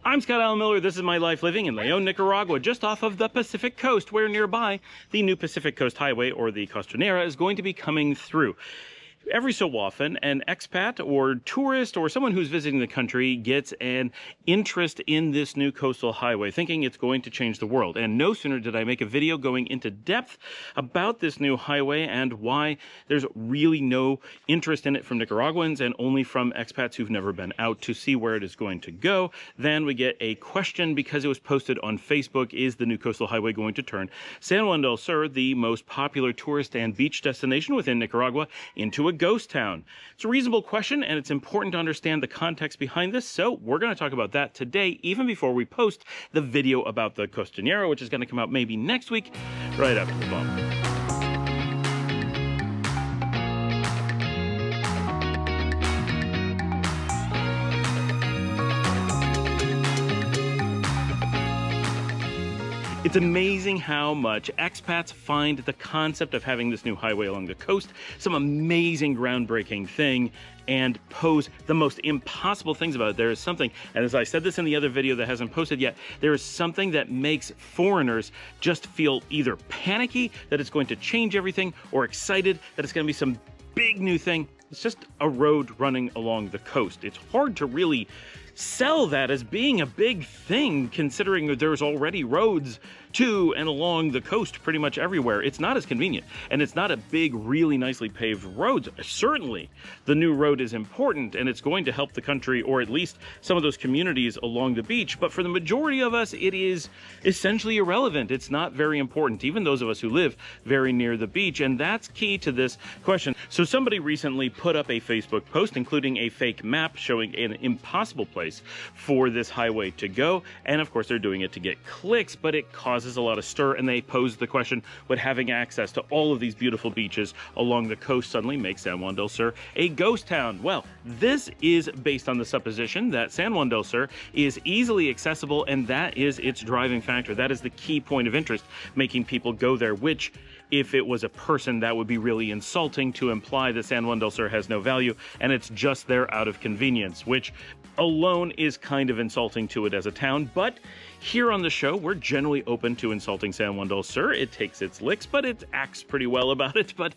I'm Scott Allen Miller. This is my life living in Leon, Nicaragua, just off of the Pacific Coast, where nearby the new Pacific Coast Highway, or the Costanera, is going to be coming through. Every so often, an expat or tourist or someone who's visiting the country gets an interest in this new coastal highway, thinking it's going to change the world. And no sooner did I make a video going into depth about this new highway and why there's really no interest in it from Nicaraguans and only from expats who've never been out to see where it is going to go. Then we get a question because it was posted on Facebook: is the new coastal highway going to turn San Juan del Sur, the most popular tourist and beach destination within Nicaragua, into a ghost town? It's a reasonable question, and it's important to understand the context behind this, so we're going to talk about that today, even before we post the video about the Costanera, which is going to come out maybe next week, right after the bump. It's amazing how much expats find the concept of having this new highway along the coast some amazing, groundbreaking thing, and pose the most impossible things about it. There is something, and as I said this in the other video that hasn't posted yet, there is something that makes foreigners just feel either panicky that it's going to change everything, or excited that it's going to be some big new thing. It's just a road running along the coast. It's hard to really sell that as being a big thing, considering that there's already roads to and along the coast pretty much everywhere. It's not as convenient, and it's not a big, really nicely paved road. Certainly, the new road is important, and it's going to help the country, or at least some of those communities along the beach, but for the majority of us, it is essentially irrelevant. It's not very important, even those of us who live very near the beach, and that's key to this question. So somebody recently put up a Facebook post, including a fake map showing an impossible place for this highway to go, and of course they're doing it to get clicks, but it causes a lot of stir, and they pose the question: would having access to all of these beautiful beaches along the coast suddenly make San Juan del Sur a ghost town? Well, this is based on the supposition that San Juan del Sur is easily accessible, and that is its driving factor. That is the key point of interest, making people go there, which, if it was a person, that would be really insulting to imply that San Juan del Sur has no value and it's just there out of convenience, which alone is kind of insulting to it as a town. But here on the show, we're generally open to insulting San Juan del Sur. It takes its licks, but it acts pretty well about it. But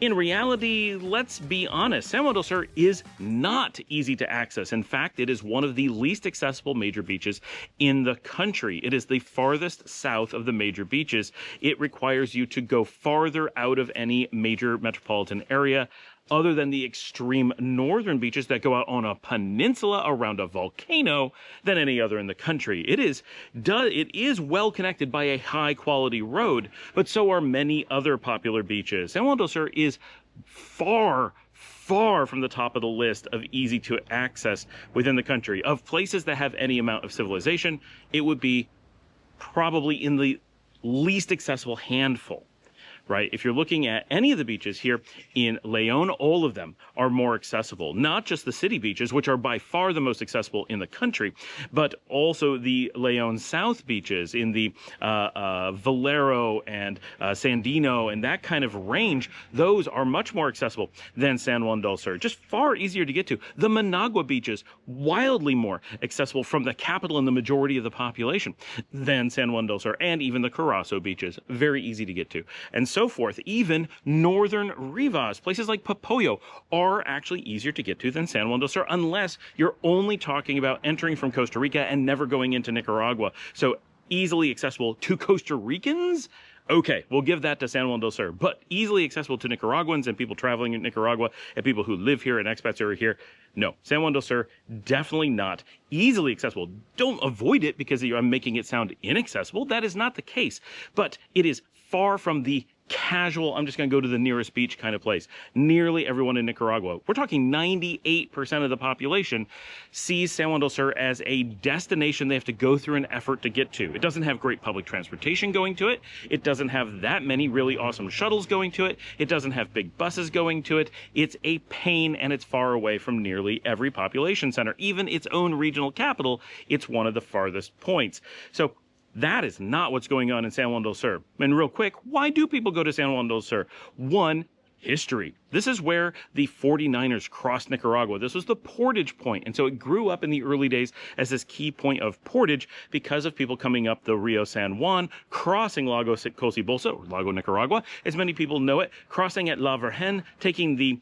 in reality, let's be honest, San Juan del Sur is not easy to access. In fact, it is one of the least accessible major beaches in the country. It is the farthest south of the major beaches. It requires you to go farther out of any major metropolitan area, other than the extreme northern beaches that go out on a peninsula around a volcano, than any other in the country. It is well connected by a high quality road, but so are many other popular beaches. San Juan del Sur is far from the top of the list of easy to access within the country. Of places that have any amount of civilization, it would be probably in the least accessible handful. Right? If you're looking at any of the beaches here in Leon, all of them are more accessible. Not just the city beaches, which are by far the most accessible in the country, but also the Leon South beaches in the Valero and Sandino and that kind of range. Those are much more accessible than San Juan del Sur. Just far easier to get to. The Managua beaches, wildly more accessible from the capital and the majority of the population than San Juan del Sur, and even the Curaçao beaches, very easy to get to. And so forth. Even northern Rivas, places like Popoyo, are actually easier to get to than San Juan del Sur, unless you're only talking about entering from Costa Rica and never going into Nicaragua. So easily accessible to Costa Ricans? Okay, we'll give that to San Juan del Sur, but easily accessible to Nicaraguans and people traveling in Nicaragua and people who live here and expats who are here. No, San Juan del Sur, definitely not easily accessible. Don't avoid it because I'm making it sound inaccessible. That is not the case, but it is far from the casual, I'm just going to go to the nearest beach kind of place. Nearly everyone in Nicaragua, we're talking 98% of the population, sees San Juan del Sur as a destination they have to go through an effort to get to. It doesn't have great public transportation going to it. It doesn't have that many really awesome shuttles going to it. It doesn't have big buses going to it. It's a pain, and it's far away from nearly every population center. Even its own regional capital, it's one of the farthest points. So that is not what's going on in San Juan del Sur. And real quick, why do people go to San Juan del Sur? One, history. This is where the 49ers crossed Nicaragua. This was the portage point, and so it grew up in the early days as this key point of portage because of people coming up the Rio San Juan, crossing Lago Cocibolsa, or Lago Nicaragua, as many people know it, crossing at La Virgen, taking the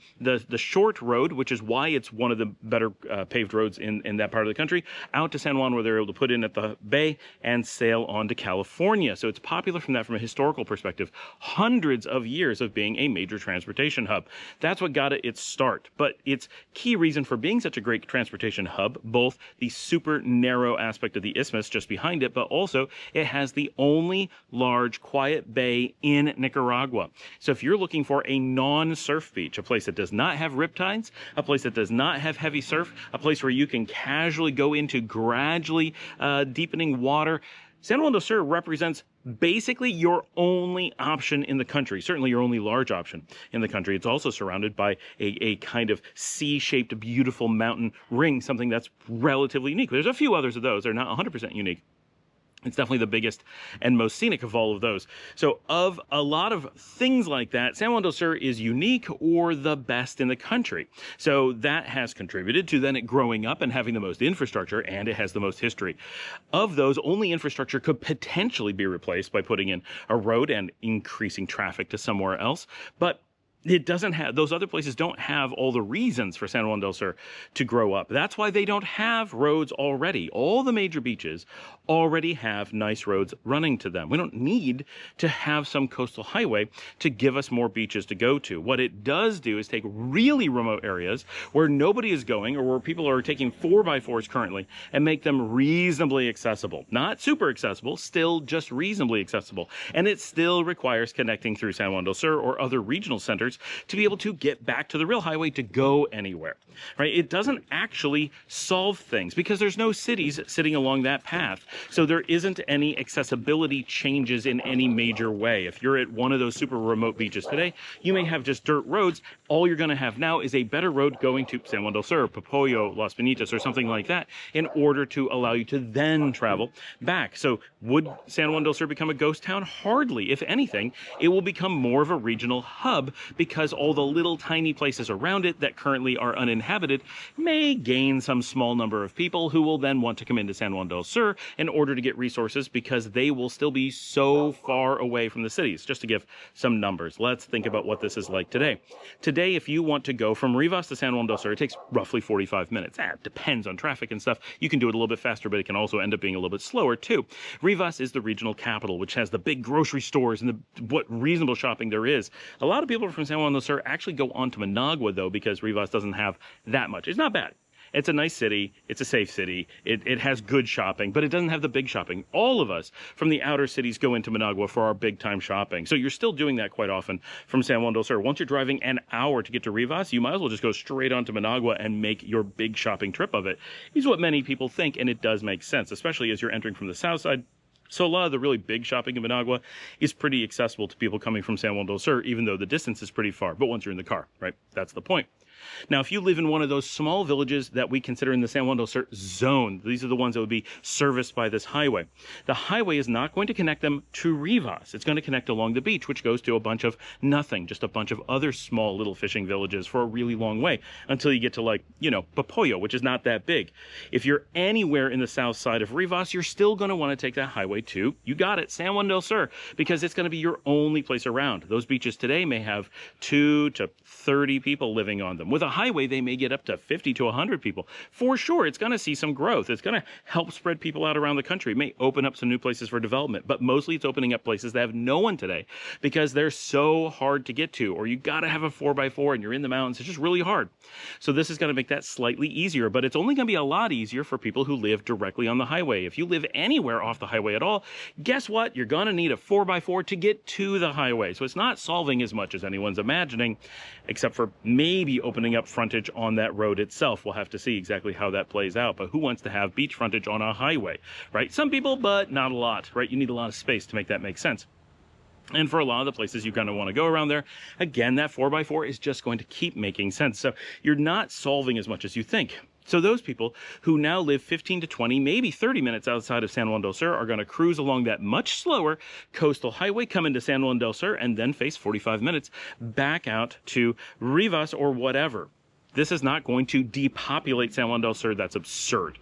short road, which is why it's one of the better paved roads in that part of the country, out to San Juan, where they're able to put in at the bay and sail on to California. So it's popular from a historical perspective. Hundreds of years of being a major transportation hub. That's what got it its start. But its key reason for being such a great transportation hub, both the super narrow aspect of the isthmus just behind it, but also it has the only large quiet bay in Nicaragua. So if you're looking for a non-surf beach, a place that does not have riptides, a place that does not have heavy surf, a place where you can casually go into gradually deepening water, San Juan del Sur represents basically your only option in the country, certainly your only large option in the country. It's also surrounded by a kind of C-shaped, beautiful mountain ring, something that's relatively unique. There's a few others of those. They're not 100% unique. It's definitely the biggest and most scenic of all of those. So of a lot of things like that, San Juan del Sur is unique or the best in the country. So that has contributed to then it growing up and having the most infrastructure, and it has the most history. Of those, only infrastructure could potentially be replaced by putting in a road and increasing traffic to somewhere else. But it doesn't have, those other places don't have all the reasons for San Juan del Sur to grow up. That's why they don't have roads already. All the major beaches already have nice roads running to them. We don't need to have some coastal highway to give us more beaches to go to. What it does do is take really remote areas where nobody is going, or where people are taking 4x4s currently, and make them reasonably accessible. Not super accessible, still just reasonably accessible. And it still requires connecting through San Juan del Sur or other regional centers to be able to get back to the real highway to go anywhere, right? It doesn't actually solve things because there's no cities sitting along that path. So there isn't any accessibility changes in any major way. If you're at one of those super remote beaches today, you may have just dirt roads. All you're going to have now is a better road going to San Juan del Sur, Popoyo, Las Pinitas, or something like that in order to allow you to then travel back. So would San Juan del Sur become a ghost town? Hardly. If anything, it will become more of a regional hub because all the little tiny places around it that currently are uninhabited may gain some small number of people who will then want to come into San Juan del Sur in order to get resources because they will still be so far away from the cities. Just to give some numbers, let's think about what this is like today. Today, if you want to go from Rivas to San Juan del Sur, it takes roughly 45 minutes. It depends on traffic and stuff. You can do it a little bit faster, but it can also end up being a little bit slower too. Rivas is the regional capital, which has the big grocery stores and what reasonable shopping there is. A lot of people from San Juan del Sur actually go on to Managua, though, because Rivas doesn't have that much. It's not bad. It's a nice city. It's a safe city. It has good shopping, but it doesn't have the big shopping. All of us from the outer cities go into Managua for our big time shopping. So you're still doing that quite often from San Juan del Sur. Once you're driving an hour to get to Rivas, you might as well just go straight on to Managua and make your big shopping trip of it. Is what many people think, and it does make sense, especially as you're entering from the south side. So a lot of the really big shopping in Managua is pretty accessible to people coming from San Juan del Sur, even though the distance is pretty far. But once you're in the car, right? That's the point. Now, if you live in one of those small villages that we consider in the San Juan del Sur zone, these are the ones that would be serviced by this highway. The highway is not going to connect them to Rivas. It's going to connect along the beach, which goes to a bunch of nothing, just a bunch of other small little fishing villages for a really long way until you get to, like, you know, Popoyo, which is not that big. If you're anywhere in the south side of Rivas, you're still going to want to take that highway to, you got it, San Juan del Sur, because it's going to be your only place around. Those beaches today may have 2 to 30 people living on them. With a highway, they may get up to 50 to 100 people. For sure, it's going to see some growth. It's going to help spread people out around the country. It may open up some new places for development, but mostly it's opening up places that have no one today because they're so hard to get to, or you got to have a 4x4 and you're in the mountains. It's just really hard. So this is going to make that slightly easier, but it's only going to be a lot easier for people who live directly on the highway. If you live anywhere off the highway at all, guess what? You're going to need a 4x4 to get to the highway. So it's not solving as much as anyone's imagining, except for maybe opening up frontage on that road itself. We'll have to see exactly how that plays out. But who wants to have beach frontage on a highway, right? Some people, but not a lot, right? You need a lot of space to make that make sense. And for a lot of the places you kind of want to go around there, again, that 4x4 is just going to keep making sense. So you're not solving as much as you think. So those people who now live 15 to 20, maybe 30 minutes outside of San Juan del Sur are going to cruise along that much slower coastal highway, come into San Juan del Sur, and then face 45 minutes back out to Rivas or whatever. This is not going to depopulate San Juan del Sur. That's absurd.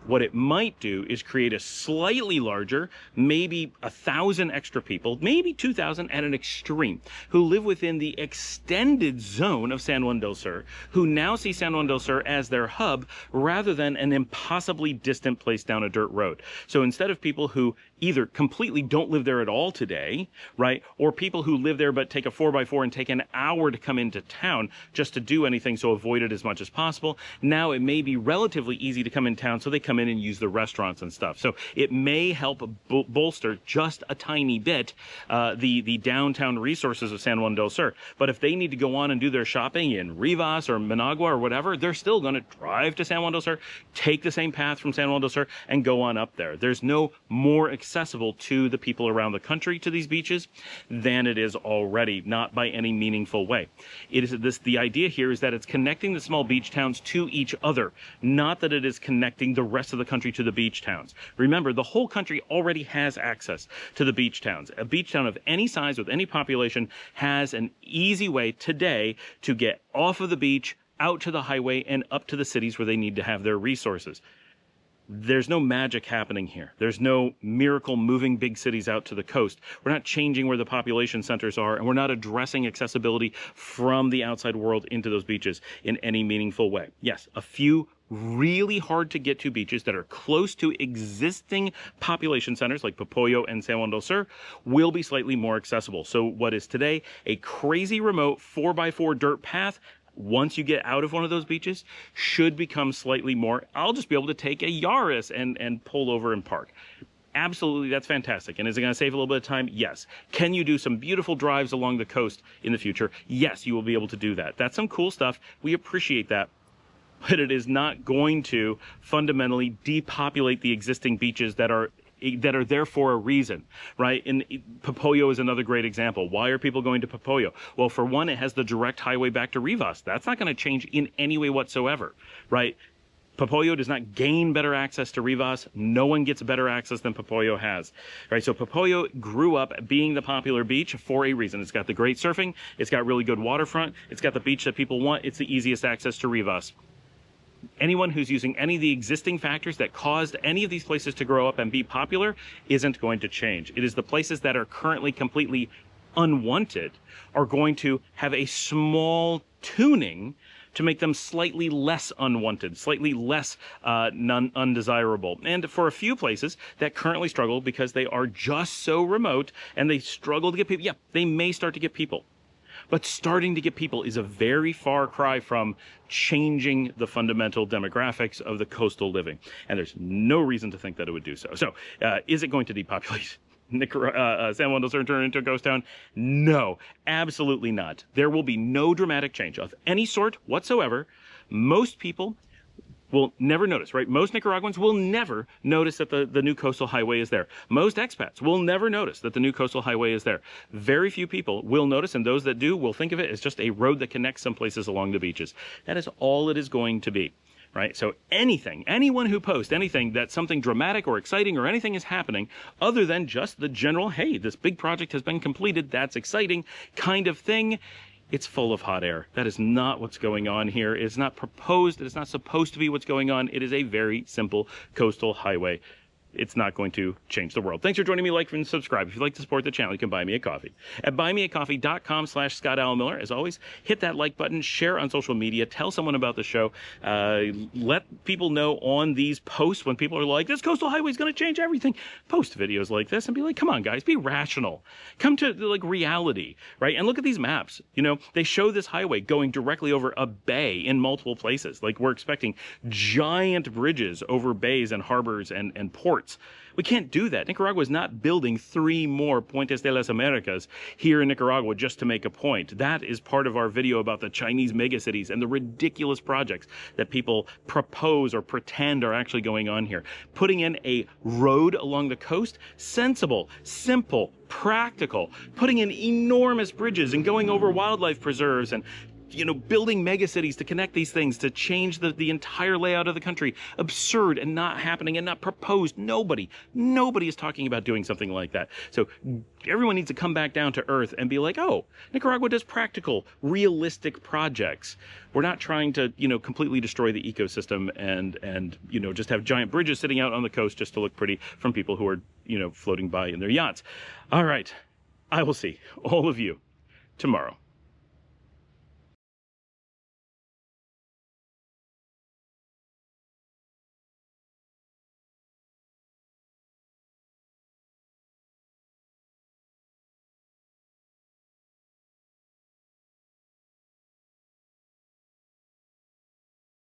What it might do is create a slightly larger, maybe 1,000 extra people, maybe 2,000 at an extreme, who live within the extended zone of San Juan del Sur, who now see San Juan del Sur as their hub rather than an impossibly distant place down a dirt road. So instead of people who either completely don't live there at all today, right, or people who live there but take a 4x4 and take an hour to come into town just to do anything, so avoid it as much as possible, now it may be relatively easy to come in town, so they come in and use the restaurants and stuff. So it may help bolster just a tiny bit the downtown resources of San Juan del Sur. But if they need to go on and do their shopping in Rivas or Managua or whatever, they're still going to drive to San Juan del Sur, take the same path from San Juan del Sur, and go on up there. There's no more accessible to the people around the country to these beaches than it is already, not by any meaningful way. It is the idea here is that it's connecting the small beach towns to each other, not that it is connecting the rest of the country to the beach towns. Remember, the whole country already has access to the beach towns. A beach town of any size with any population has an easy way today to get off of the beach, out to the highway, and up to the cities where they need to have their resources. There's no magic happening here. There's no miracle moving big cities out to the coast. We're not changing where the population centers are, and we're not addressing accessibility from the outside world into those beaches in any meaningful way. Yes, a few really hard to get to beaches that are close to existing population centers like Popoyo and San Juan del Sur will be slightly more accessible. So what is today a crazy remote 4x4 dirt path, once you get out of one of those beaches, should become slightly more, I'll just be able to take a Yaris and pull over and park. Absolutely, that's fantastic. And is it going to save a little bit of time? Yes. Can you do some beautiful drives along the coast in the future? Yes, you will be able to do that. That's some cool stuff. We appreciate that. But it is not going to fundamentally depopulate the existing beaches that are there for a reason, right? And Popoyo is another great example. Why are people going to Popoyo? Well, for one, it has the direct highway back to Rivas. That's not going to change in any way whatsoever, right? Popoyo does not gain better access to Rivas. No one gets better access than Popoyo has, right? So Popoyo grew up being the popular beach for a reason. It's got the great surfing. It's got really good waterfront. It's got the beach that people want. It's the easiest access to Rivas. Anyone who's using any of the existing factors that caused any of these places to grow up and be popular isn't going to change. It is the places that are currently completely unwanted are going to have a small tuning to make them slightly less unwanted, slightly less undesirable. And for a few places that currently struggle because they are just so remote and they struggle to get people, yeah, they may start to get people. But starting to get people is a very far cry from changing the fundamental demographics of the coastal living. And there's no reason to think that it would do so. So is it going to depopulate San Juan del Sur and turn into a ghost town? No, absolutely not. There will be no dramatic change of any sort whatsoever. Most people will never notice, right? Most Nicaraguans will never notice that the new coastal highway is there. Most expats will never notice that the new coastal highway is there. Very few people will notice, and those that do will think of it as just a road that connects some places along the beaches. That is all it is going to be, right? So anyone who posts anything that something dramatic or exciting or anything is happening other than just the general, hey, this big project has been completed, that's exciting kind of thing, it's full of hot air. That is not what's going on here. It's not proposed. It's not supposed to be what's going on. It is a very simple coastal highway. It's not going to change the world. Thanks for joining me. Like and subscribe. If you'd like to support the channel, you can buy me a coffee at buymeacoffee.com/ScottAllenMiller. As always, hit that like button, share on social media, tell someone about the show. Let people know on these posts when people are like, this coastal highway is going to change everything. Post videos like this and be like, come on, guys, be rational. Come to like reality, right? And look at these maps. You know, they show this highway going directly over a bay in multiple places. Like we're expecting giant bridges over bays and harbors and ports. We can't do that. Nicaragua is not building 3 more Puentes de las Americas here in Nicaragua just to make a point. That is part of our video about the Chinese megacities and the ridiculous projects that people propose or pretend are actually going on here. Putting in a road along the coast, sensible, simple, practical. Putting in enormous bridges and going over wildlife preserves and building megacities to connect these things, to change the entire layout of the country. Absurd and not happening and not proposed. Nobody is talking about doing something like that. So everyone needs to come back down to earth and be like, oh, Nicaragua does practical, realistic projects. We're not trying to, completely destroy the ecosystem and just have giant bridges sitting out on the coast just to look pretty from people who are, floating by in their yachts. All right. I will see all of you tomorrow.